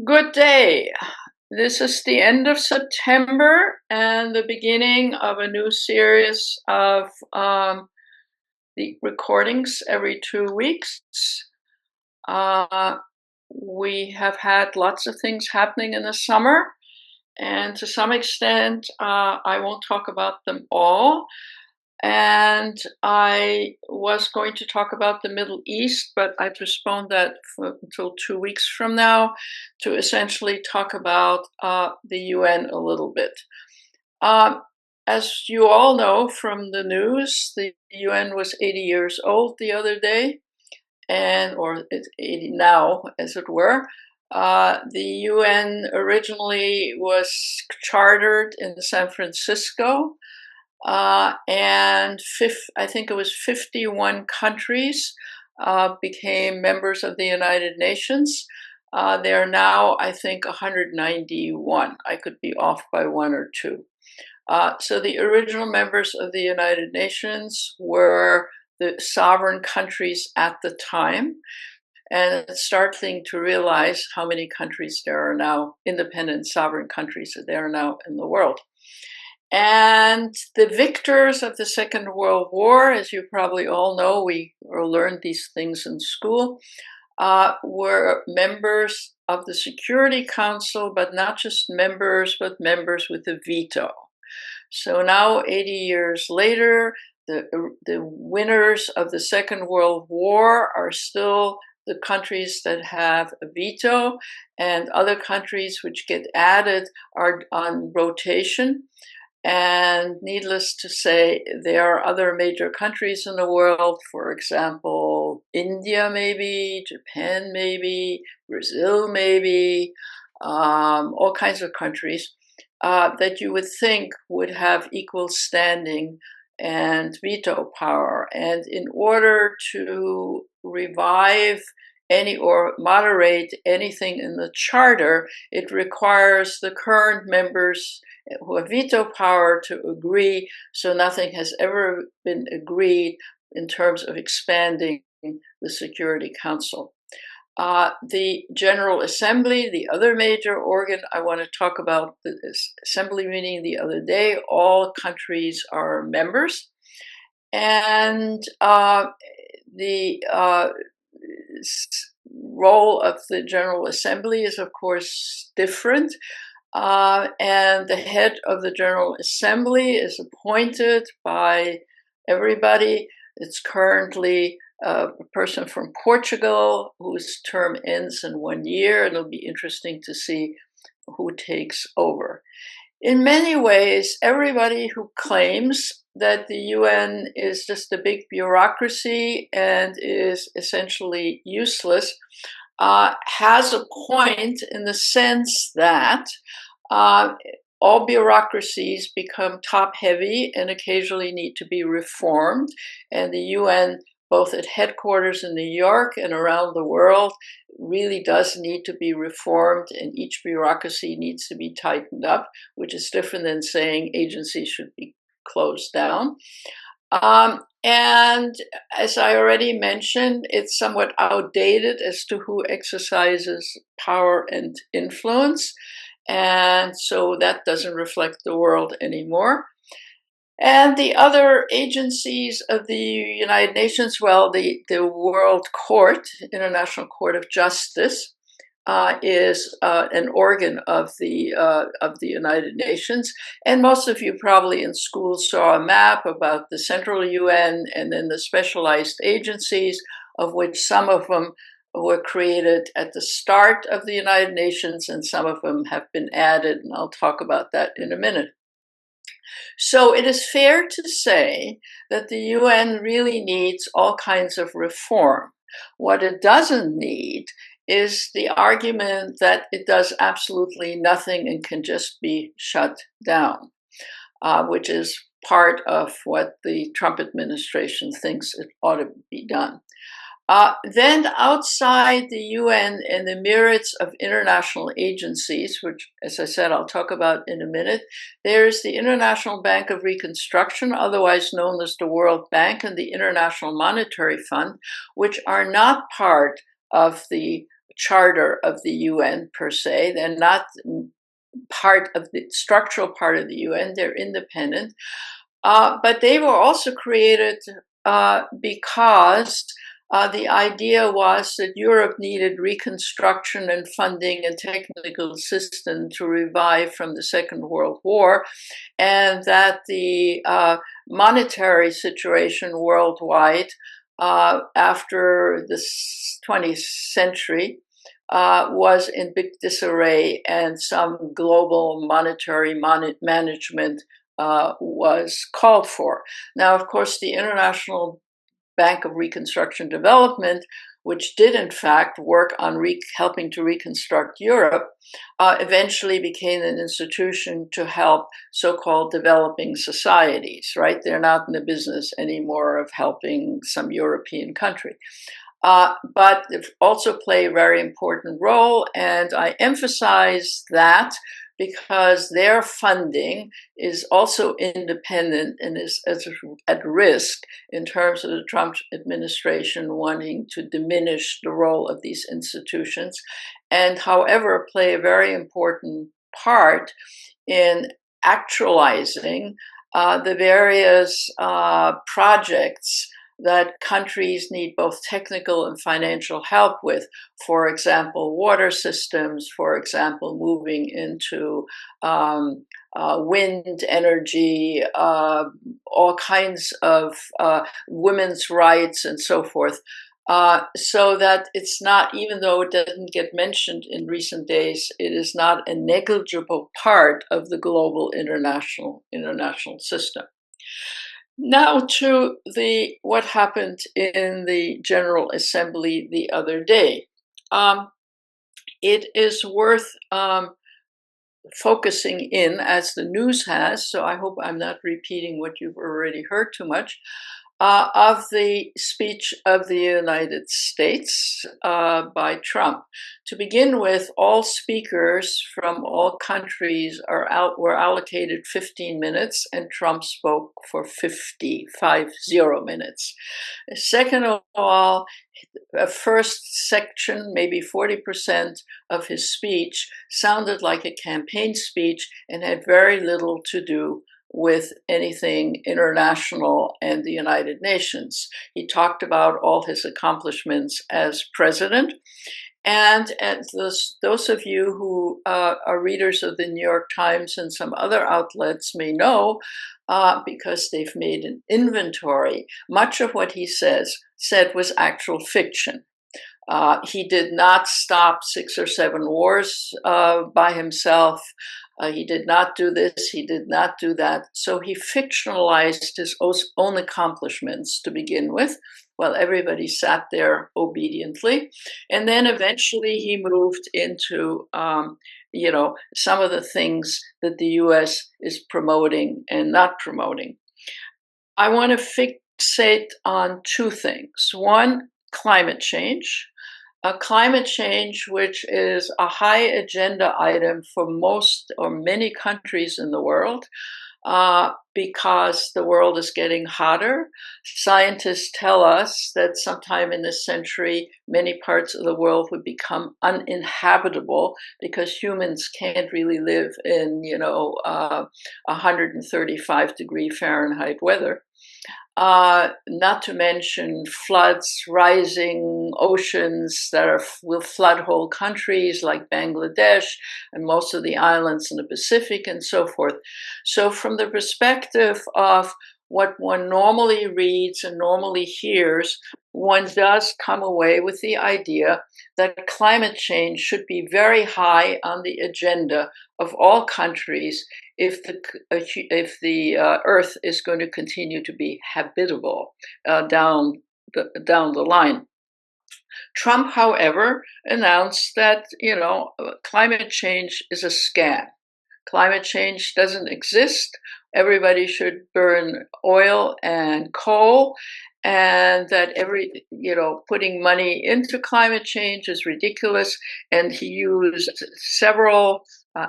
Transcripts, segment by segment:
Good day. This is the end of September and the beginning of a new series of the recordings every 2 weeks. Uh, we have had lots of things happening in the summer, and to some extent, I won't talk about them all. And I was going to talk about the Middle East, but I postponed that until 2 weeks from now to essentially talk about the UN a little bit. Um, as you all know from the news, the UN was 80 years old the other day, or it's 80 now, as it were. The UN originally was chartered in San Francisco, and I think it was 51 countries became members of the United Nations. There are now, I think, 191. I could be off by one or two. So the original members of the United Nations were the sovereign countries at the time. And it's startling to realize how many countries there are now, independent sovereign countries that there are now in the world. And the victors of the Second World War, as you probably all know, we learned these things in school, were members of the Security Council, but not just members, but members with a veto. So now, 80 years later, the winners of the Second World War are still the countries that have a veto, and other countries which get added are on rotation. And needless to say, there are other major countries in the world, for example, India maybe, Japan maybe, Brazil maybe, all kinds of countries that you would think would have equal standing and veto power. And in order to revive any or moderate anything in the charter, it requires the current members who have veto power to agree. So nothing has ever been agreed in terms of expanding the Security Council. The General Assembly, the other major organ I want to talk about, the Assembly meeting the other day, all countries are members. And the role of the General Assembly is, of course, different. And the head of the General Assembly is appointed by everybody. It's currently a person from Portugal whose term ends in 1 year. It'll be interesting to see who takes over. In many ways, everybody who claims that the UN is just a big bureaucracy and is essentially useless has a point in the sense that all bureaucracies become top-heavy and occasionally need to be reformed. And the UN, both at headquarters in New York and around the world, really does need to be reformed, and each bureaucracy needs to be tightened up, which is different than saying agencies should be closed down. And as I already mentioned, it's somewhat outdated as to who exercises power and influence. And so that doesn't reflect the world anymore. And the other agencies of the United Nations, well, the World Court, International Court of Justice, is an organ of the United Nations. And most of you probably in school saw a map about the central UN and then the specialized agencies, of which some of them were created at the start of the United Nations and some of them have been added, and I'll talk about that in a minute. So it is fair to say that the UN really needs all kinds of reform. What it doesn't need is the argument that it does absolutely nothing and can just be shut down, which is part of what the Trump administration thinks it ought to be done. Then outside the UN and the myriads of international agencies, which, as I said, I'll talk about in a minute, there's the International Bank of Reconstruction, otherwise known as the World Bank, and the International Monetary Fund, which are not part of the charter of the UN per se. They're not part of the structural part of the UN. They're independent. But they were also created because the idea was that Europe needed reconstruction and funding and technical assistance to revive from the Second World War, and that the monetary situation worldwide after the 20th century was in big disarray, and some global monetary management was called for. Now, of course, the International Bank of Reconstruction Development, which did in fact work on helping to reconstruct Europe, eventually became an institution to help so-called developing societies, right? They're not in the business anymore of helping some European country. But they also play a very important role, and I emphasize that because their funding is also independent and is at risk in terms of the Trump administration wanting to diminish the role of these institutions, and however play a very important part in actualizing the various projects that countries need both technical and financial help with. For example, water systems, for example, moving into wind energy, all kinds of women's rights and so forth. So that it's not, even though it doesn't get mentioned in recent days, it is not a negligible part of the global international system. Now to what happened in the General Assembly the other day. It is worth focusing in, as the news has, so I hope I'm not repeating what you've already heard too much, of the speech of the United States by Trump. To begin with, all speakers from all countries were allocated 15 minutes, and Trump spoke for 50 minutes. Second of all, a first section, maybe 40% of his speech, sounded like a campaign speech and had very little to do with anything international and the United Nations. He talked about all his accomplishments as president. And those of you who are readers of the New York Times and some other outlets may know, because they've made an inventory, much of what he said was actual fiction. He did not stop 6 or 7 wars by himself. He did not do this, he did not do that. So he fictionalized his own accomplishments to begin with, while everybody sat there obediently. And then eventually he moved into, some of the things that the US is promoting and not promoting. I want to fixate on 2 things. One, climate change. Climate change, which is a high agenda item for most or many countries in the world, because the world is getting hotter. Scientists tell us that sometime in this century, many parts of the world would become uninhabitable because humans can't really live in, 135 degree Fahrenheit weather. Not to mention floods, rising oceans that will flood whole countries like Bangladesh and most of the islands in the Pacific and so forth. So from the perspective of what one normally reads and normally hears, one does come away with the idea that climate change should be very high on the agenda of all countries if the Earth is going to continue to be habitable down the line. Trump, however, announced that climate change is a scam. Climate change doesn't exist. Everybody should burn oil and coal, and that putting money into climate change is ridiculous. And he used several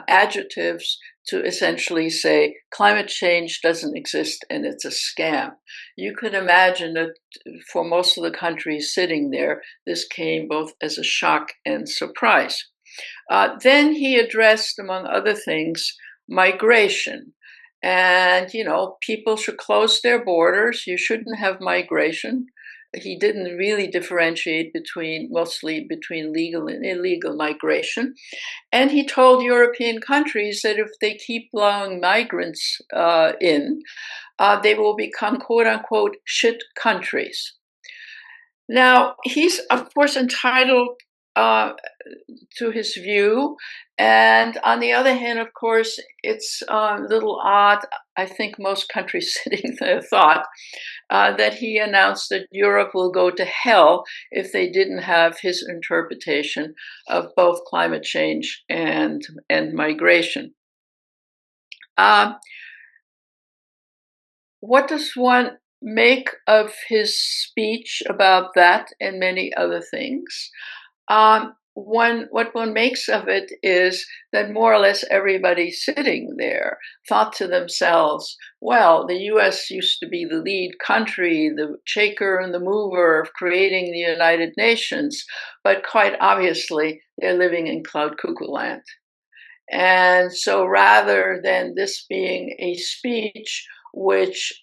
adjectives to essentially say climate change doesn't exist and it's a scam. You could imagine that for most of the countries sitting there, this came both as a shock and surprise. Then he addressed, among other things, migration. And, people should close their borders. You shouldn't have migration. He didn't really differentiate mostly between legal and illegal migration. And he told European countries that if they keep allowing migrants they will become quote unquote shit countries. Now, he's, of course, entitled to his view. And on the other hand, of course, it's a little odd. I think most countries sitting there thought that he announced that Europe will go to hell if they didn't have his interpretation of both climate change and migration. What does one make of his speech about that and many other things? What one makes of it is that more or less everybody sitting there thought to themselves, well, the US used to be the lead country, the shaker and the mover of creating the United Nations, but quite obviously they're living in cloud cuckoo land. And so rather than this being a speech which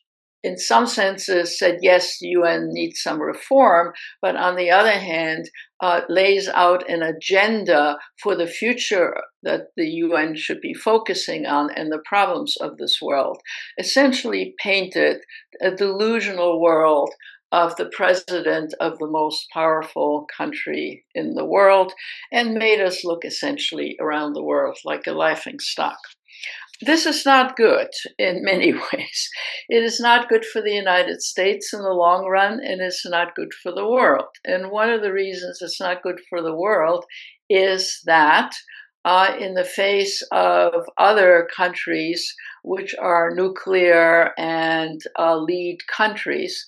in some senses said, yes, the UN needs some reform, but on the other hand, lays out an agenda for the future that the UN should be focusing on and the problems of this world, essentially painted a delusional world of the president of the most powerful country in the world and made us look essentially around the world like a laughingstock. This is not good in many ways. It is not good for the United States in the long run, and it's not good for the world. And one of the reasons it's not good for the world is that in the face of other countries which are nuclear and lead countries,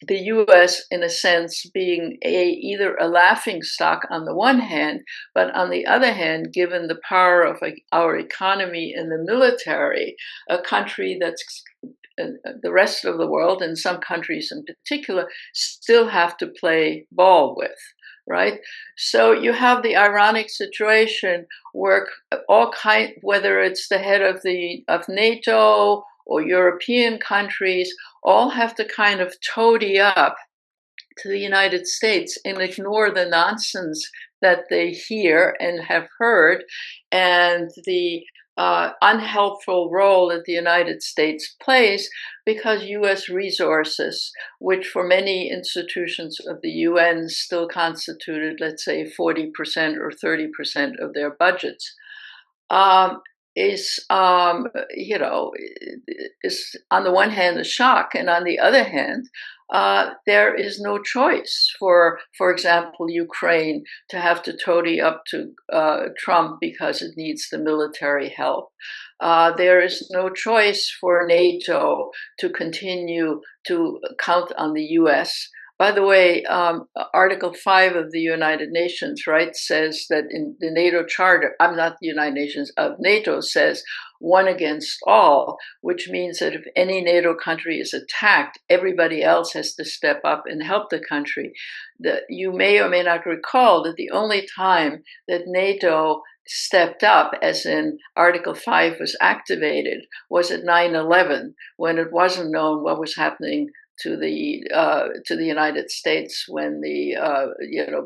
the US, in a sense, being either a laughingstock on the one hand, but on the other hand, given the power of our economy and the military, a country that's the rest of the world, and some countries in particular, still have to play ball with. Right, so you have the ironic situation where whether it's the head of NATO or European countries, all have to kind of toady up to the United States and ignore the nonsense that they hear and have heard, and the unhelpful role that the United States plays, because U.S. resources, which for many institutions of the UN still constituted, let's say, 40% or 30% of their budgets, is on the one hand a shock, and on the other hand, there is no choice for example, Ukraine to have to toady up to Trump because it needs the military help. There is no choice for NATO to continue to count on the US. By the way, Article 5 of the United Nations, right, says that in the NATO Charter, I'm not the United Nations, of NATO says one against all, which means that if any NATO country is attacked, everybody else has to step up and help the country. You may or may not recall that the only time that NATO stepped up, as in Article 5 was activated, was at 9/11, when it wasn't known what was happening to the United States when the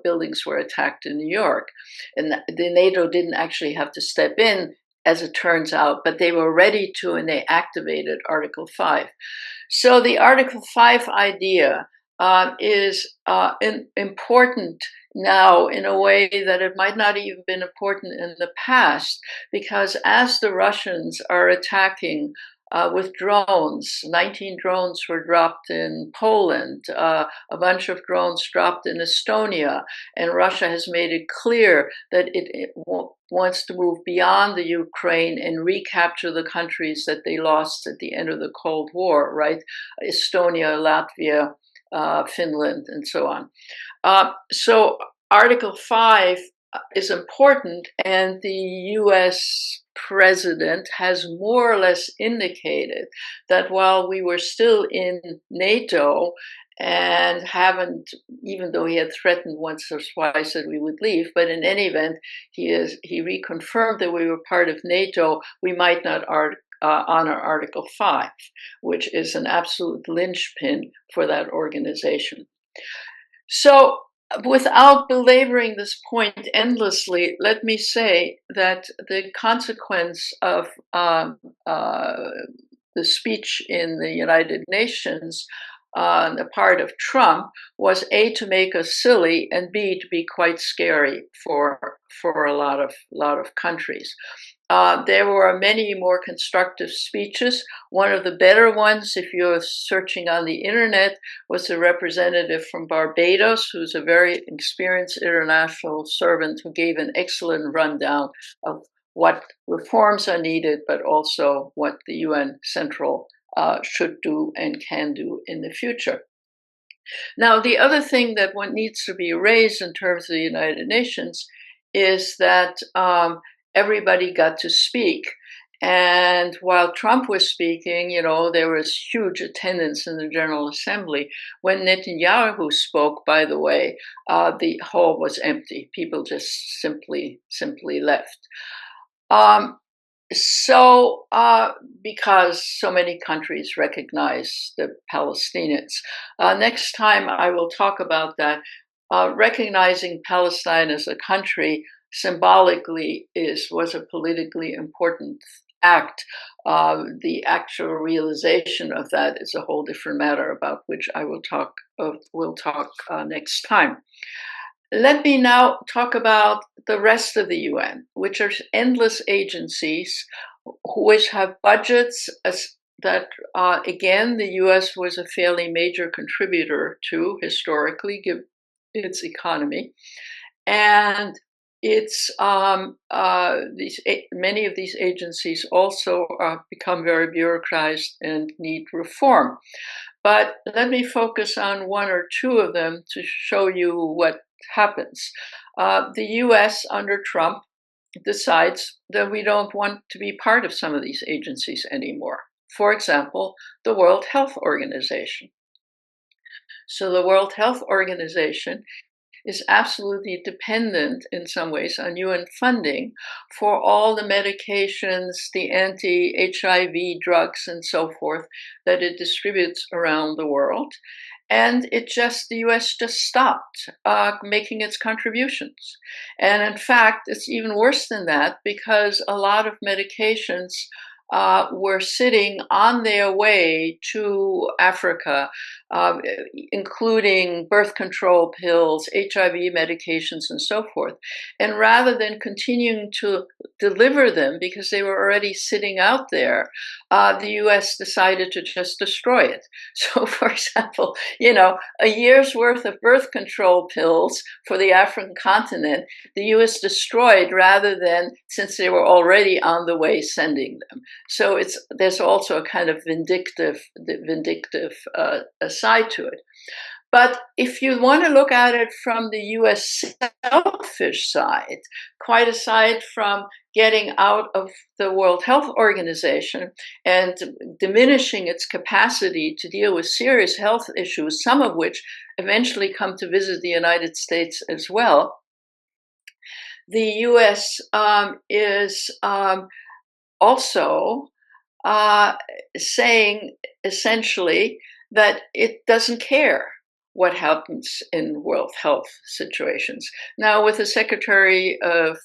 buildings were attacked in New York, and the NATO didn't actually have to step in, as it turns out, but they were ready to, and they activated Article 5. So the Article 5 idea is important now in a way that it might not even been important in the past, because as the Russians are attacking with drones. 19 drones were dropped in Poland, a bunch of drones dropped in Estonia, and Russia has made it clear that it wants to move beyond the Ukraine and recapture the countries that they lost at the end of the Cold War, right? Estonia, Latvia, Finland, and so on. So Article 5 is important, and the U.S. president has more or less indicated that while we were still in NATO and haven't, even though he had threatened once or twice that we would leave, but in any event, he reconfirmed that we were part of NATO, we might not honor Article 5, which is an absolute linchpin for that organization. So, without belaboring this point endlessly, let me say that the consequence of the speech in the United Nations on the part of Trump was A, to make us silly, and B, to be quite scary for a lot of countries. There were many more constructive speeches. One of the better ones, if you're searching on the internet, was a representative from Barbados, who's a very experienced international servant, who gave an excellent rundown of what reforms are needed, but also what the UN Central should do and can do in the future. Now, the other thing that one needs to be raised in terms of the United Nations is that everybody got to speak. And while Trump was speaking, there was huge attendance in the General Assembly. When Netanyahu spoke, by the way, the hall was empty. People just simply left. Because so many countries recognize the Palestinians. Next time I will talk about that. Recognizing Palestine as a country symbolically was a politically important act. The actual realization of that is a whole different matter, about which I will talk next time. Let me now talk about the rest of the UN, which are endless agencies which have budgets that, again, the US was a fairly major contributor to historically, given its economy. And it's many of these agencies also become very bureaucratized and need reform. But let me focus on one or two of them to show you what happens. The US under Trump decides that we don't want to be part of some of these agencies anymore. For example, the World Health Organization. So the World Health Organization is absolutely dependent in some ways on UN funding for all the medications, the anti-HIV drugs and so forth that it distributes around the world. And the US just stopped making its contributions. And in fact, it's even worse than that, because a lot of medications were sitting on their way to Africa, including birth control pills, HIV medications, and so forth. And rather than continuing to deliver them because they were already sitting out there, the US decided to just destroy it. So, for example, a year's worth of birth control pills for the African continent, the US destroyed rather than, since they were already on the way, sending them. So there's also a kind of vindictive side to it. But if you want to look at it from the US selfish side, quite aside from getting out of the World Health Organization and diminishing its capacity to deal with serious health issues, some of which eventually come to visit the United States as well, the US is also saying essentially that it doesn't care what happens in world health situations. Now, with the Secretary of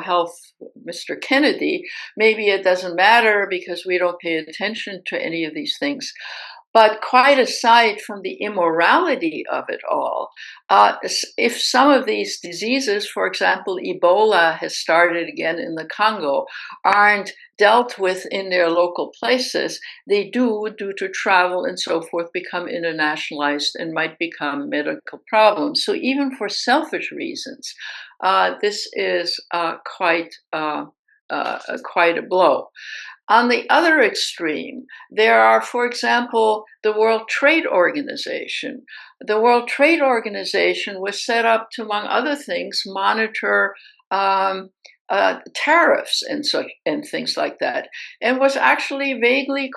Health, Mr. Kennedy, maybe it doesn't matter because we don't pay attention to any of these things. But quite aside from the immorality of it all, if some of these diseases, for example, Ebola has started again in the Congo, aren't dealt with in their local places, they do, due to travel and so forth, become internationalized and might become medical problems. So even for selfish reasons, this is quite a blow. On the other extreme, there are, for example, the World Trade Organization. The World Trade Organization was set up to, among other things, monitor um, tariffs and such and things like that, and was actually vaguely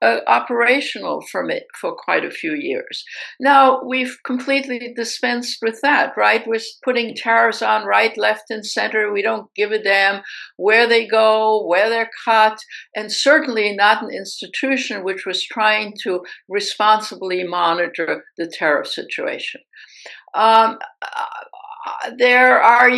operational from it for quite a few years. Now we've completely dispensed with that, right? We're putting tariffs on right, left, and center. We don't give a damn where they go, where they're cut, and certainly not an institution which was trying to responsibly monitor the tariff situation. Um, there are,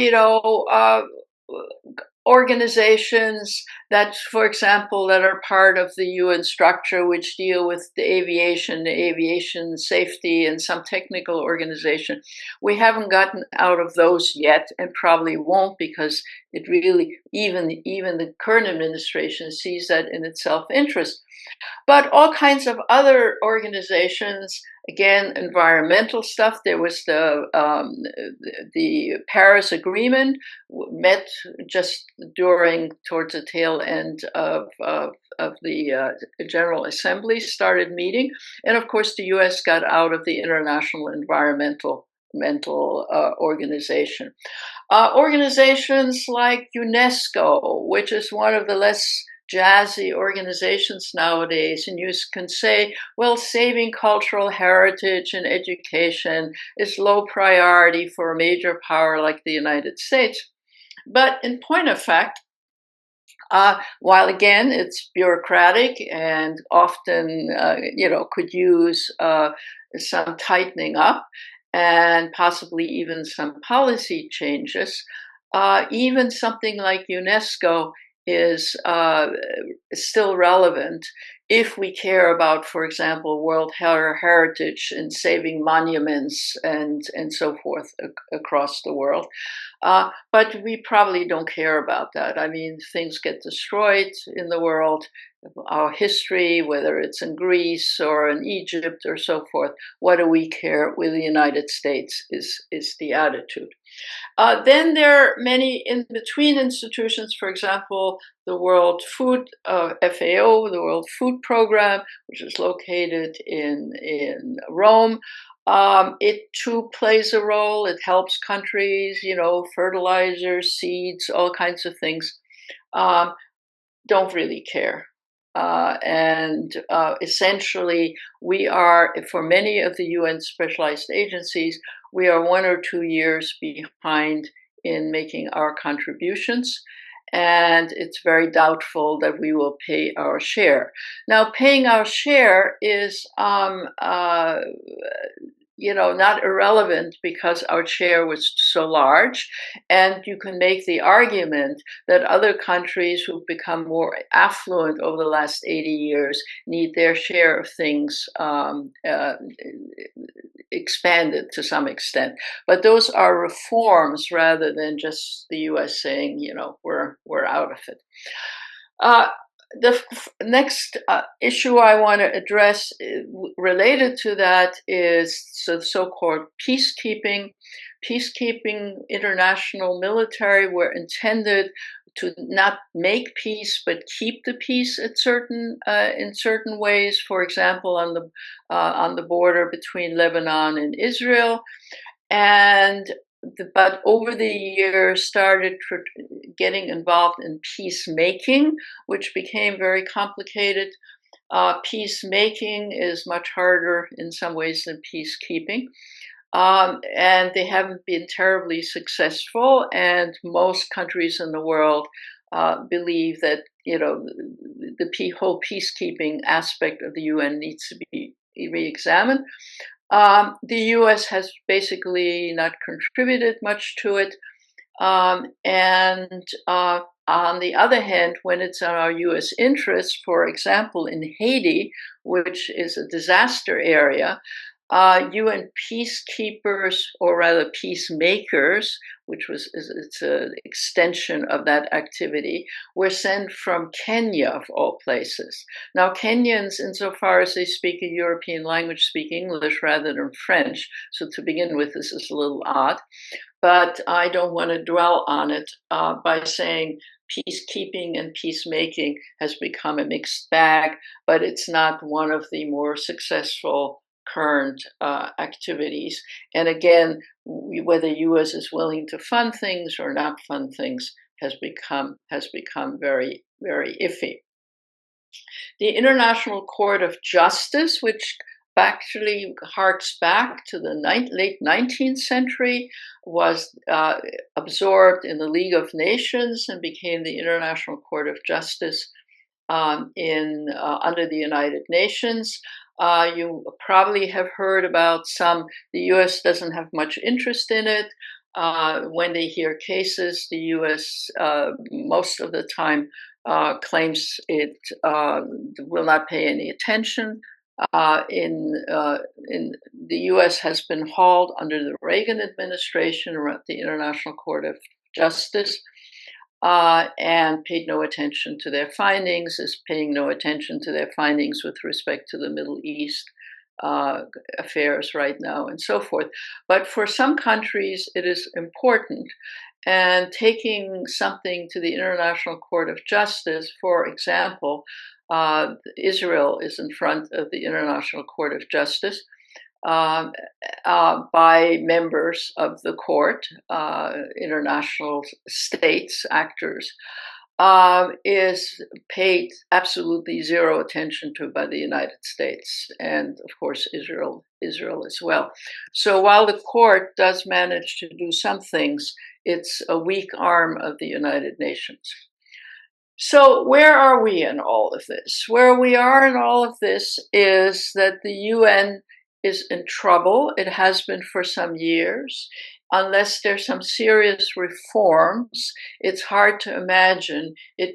organizations that, for example, that are part of the UN structure, which deal with the aviation safety, and some technical organization. We haven't gotten out of those yet, and probably won't, because it really, even the current administration sees that in its self-interest. But all kinds of other organizations, again, environmental stuff. There was the Paris Agreement, met just towards the tail end of the General Assembly, started meeting, and of course the U.S. got out of the International Environmental Organization. Organizations like UNESCO, which is one of the less jazzy organizations nowadays, and you can say, well, saving cultural heritage and education is low priority for a major power like the United States. But in point of fact, while again it's bureaucratic and often, could use some tightening up and possibly even some policy changes, even something like UNESCO is still relevant if we care about, for example, World Heritage and saving monuments and so forth across the world. But we probably don't care about that. I mean, things get destroyed in the world. Our history, whether it's in Greece or in Egypt or so forth, what do we care with the United States is the attitude. Then there are many in between institutions, for example, the World Food, FAO, the World Food Program, which is located in Rome. It too plays a role. It helps countries, fertilizers, seeds, all kinds of things. Don't really care. And essentially, we are, for many of the UN specialized agencies, we are 1 or 2 years behind in making our contributions, and it's very doubtful that we will pay our share. Now, paying our share is not irrelevant because our share was so large. And you can make the argument that other countries who've become more affluent over the last 80 years need their share of things expanded to some extent. But those are reforms rather than just the US saying, we're out of it. The next issue I want to address related to that is the so-called peacekeeping. Peacekeeping, international military were intended to not make peace but keep the peace in certain ways. For example, on the border between Lebanon and Israel, but over the years started getting involved in peacemaking, which became very complicated. Peacemaking is much harder in some ways than peacekeeping. And they haven't been terribly successful. And most countries in the world believe that, the whole peacekeeping aspect of the UN needs to be re-examined. The US has basically not contributed much to it. And on the other hand, when it's in our US interest, for example, in Haiti, which is a disaster area, UN peacekeepers, or rather peacemakers, it's an extension of that activity, were sent from Kenya, of all places. Now, Kenyans, insofar as they speak a European language, speak English rather than French. So to begin with, this is a little odd. But I don't want to dwell on it by saying peacekeeping and peacemaking has become a mixed bag, but it's not one of the more successful current activities. And again, whether U.S. is willing to fund things or not fund things has become very, very iffy. The International Court of Justice, which actually harks back to the late 19th century, was absorbed in the League of Nations and became the International Court of Justice under the United Nations. You probably have heard about some. The U.S. doesn't have much interest in it. When they hear cases, the U.S. Most of the time claims it will not pay any attention. In the U.S. has been hauled under the Reagan administration around the International Court of Justice. And paid no attention to their findings, is paying no attention to their findings with respect to the Middle East affairs right now, and so forth. But for some countries, it is important. And taking something to the International Court of Justice, for example, Israel is in front of the International Court of Justice. By members of the court, international states, actors, is paid absolutely zero attention to by the United States, and of course Israel as well. So while the court does manage to do some things, it's a weak arm of the United Nations. So where are we in all of this? Where we are in all of this is that the UN is in trouble. It has been for some years. Unless there's some serious reforms, it's hard to imagine it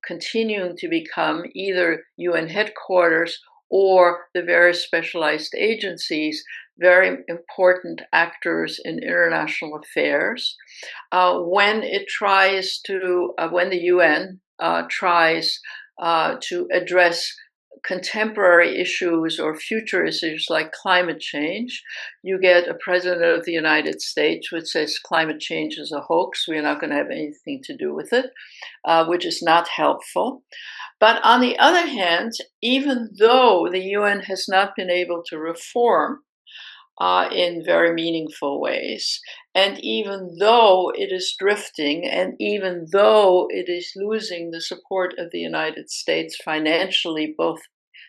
continuing to become either UN headquarters or the various specialized agencies, very important actors in international affairs. When the UN tries to address contemporary issues or future issues like climate change, you get a president of the United States which says climate change is a hoax, we're not going to have anything to do with it, which is not helpful. But on the other hand, even though the UN has not been able to reform in very meaningful ways, and even though it is drifting, and even though it is losing the support of the United States financially, both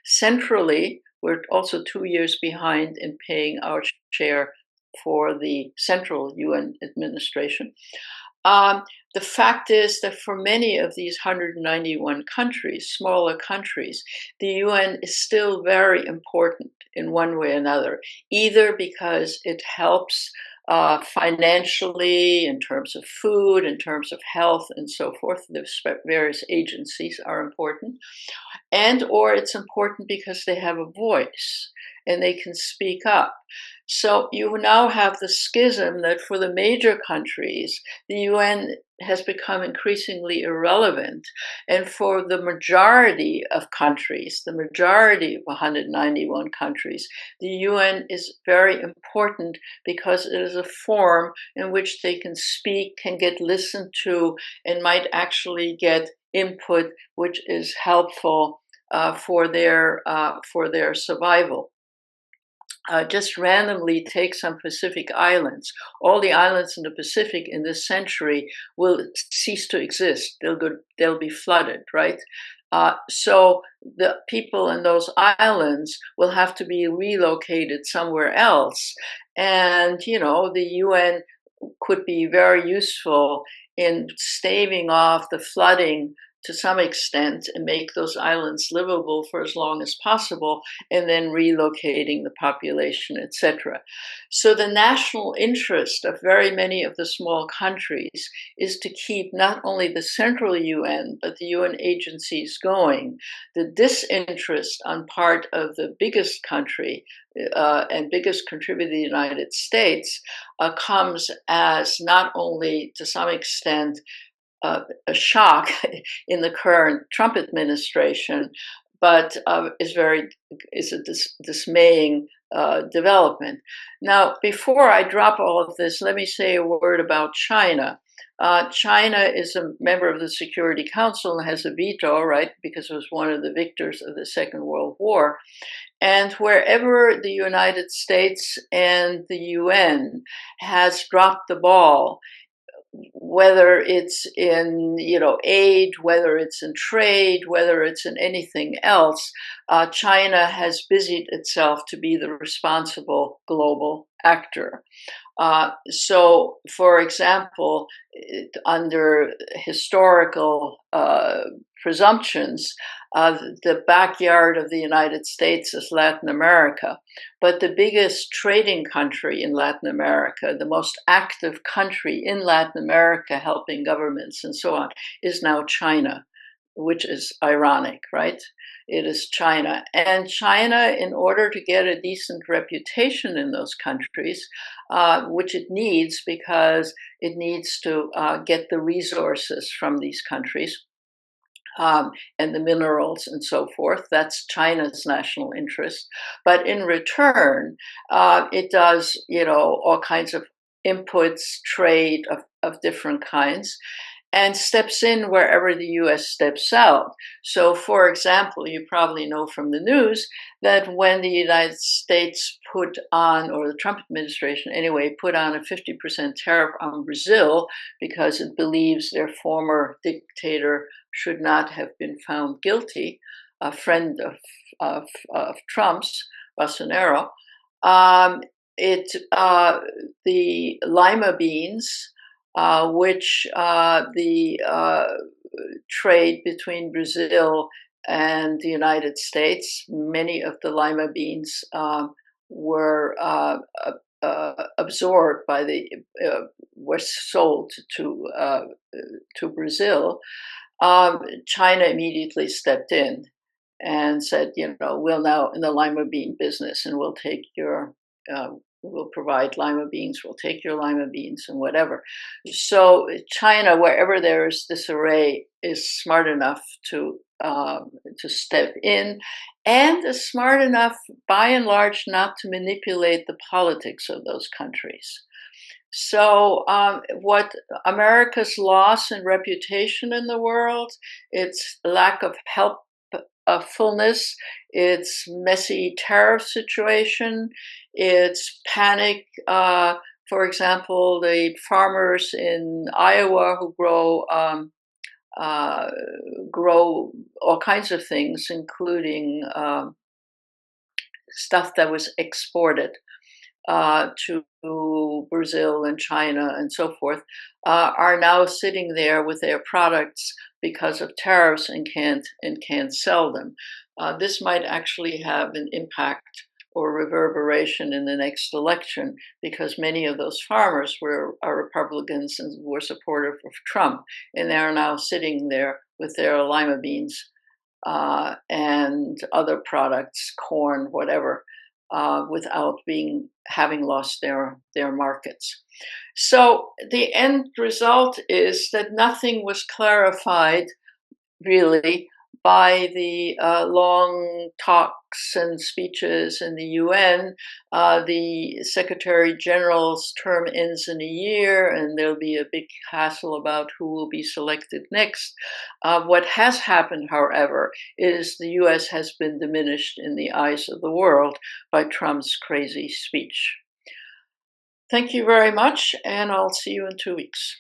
centrally, we're also 2 years behind in paying our share for the central UN administration. The fact is that for many of these 191 countries, smaller countries, the UN is still very important in one way or another, either because it helps financially, in terms of food, in terms of health, and so forth. The various agencies are important, and or it's important because they have a voice and they can speak up. So you now have the schism that for the major countries, the UN has become increasingly irrelevant. And for the majority of countries, the majority of 191 countries, the UN is very important because it is a forum in which they can speak, can get listened to, and might actually get input which is helpful for their survival. Just randomly take some Pacific islands. All the islands in the Pacific in this century will cease to exist. They'll be flooded, right? So the people in those islands will have to be relocated somewhere else. And, the UN could be very useful in staving off the flooding to some extent and make those islands livable for as long as possible, and then relocating the population, etc. So the national interest of very many of the small countries is to keep not only the central UN, but the UN agencies going. The disinterest on part of the biggest country and biggest contributor, the United States, comes as not only to some extent a shock in the current Trump administration, but is a dismaying development. Now, before I drop all of this, let me say a word about China. China is a member of the Security Council and has a veto, right, because it was one of the victors of the Second World War. And wherever the United States and the UN has dropped the ball, whether it's in aid, whether it's in trade, whether it's in anything else, China has busied itself to be the responsible global actor. So, for example, under historical presumptions, the backyard of the United States is Latin America. But the biggest trading country in Latin America, the most active country in Latin America helping governments and so on, is now China, which is ironic, right? It is China. And China, in order to get a decent reputation in those countries, which it needs because it needs to get the resources from these countries, and the minerals and so forth. That's China's national interest. But in return, it does, all kinds of inputs, trade of different kinds, and steps in wherever the US steps out. So, for example, you probably know from the news that when the United States put on, or the Trump administration anyway, put on a 50% tariff on Brazil because it believes their former dictator should not have been found guilty, a friend of Trump's, Bolsonaro, the lima beans, which the trade between Brazil and the United States, many of the lima beans were absorbed by were sold to Brazil. China immediately stepped in and said, we'll now in the lima bean business, and we'll take your we'll provide lima beans, we'll take your lima beans and whatever. So China, wherever there's disarray, is smart enough to step in, and is smart enough, by and large, not to manipulate the politics of those countries. So what America's loss in reputation in the world, its lack of helpfulness, its messy tariff situation, its panic. For example, the farmers in Iowa who grow all kinds of things, including stuff that was exported to Brazil and China and so forth, are now sitting there with their products because of tariffs and can't sell them. This might actually have an impact or reverberation in the next election, because many of those farmers are Republicans and were supportive of Trump, and they are now sitting there with their lima beans and other products, corn, whatever, without having lost their markets. So the end result is that nothing was clarified really by the long talks and speeches in the UN. The Secretary General's term ends in a year, and there'll be a big hassle about who will be selected next. What has happened, however, is the US has been diminished in the eyes of the world by Trump's crazy speech. Thank you very much, and I'll see you in 2 weeks.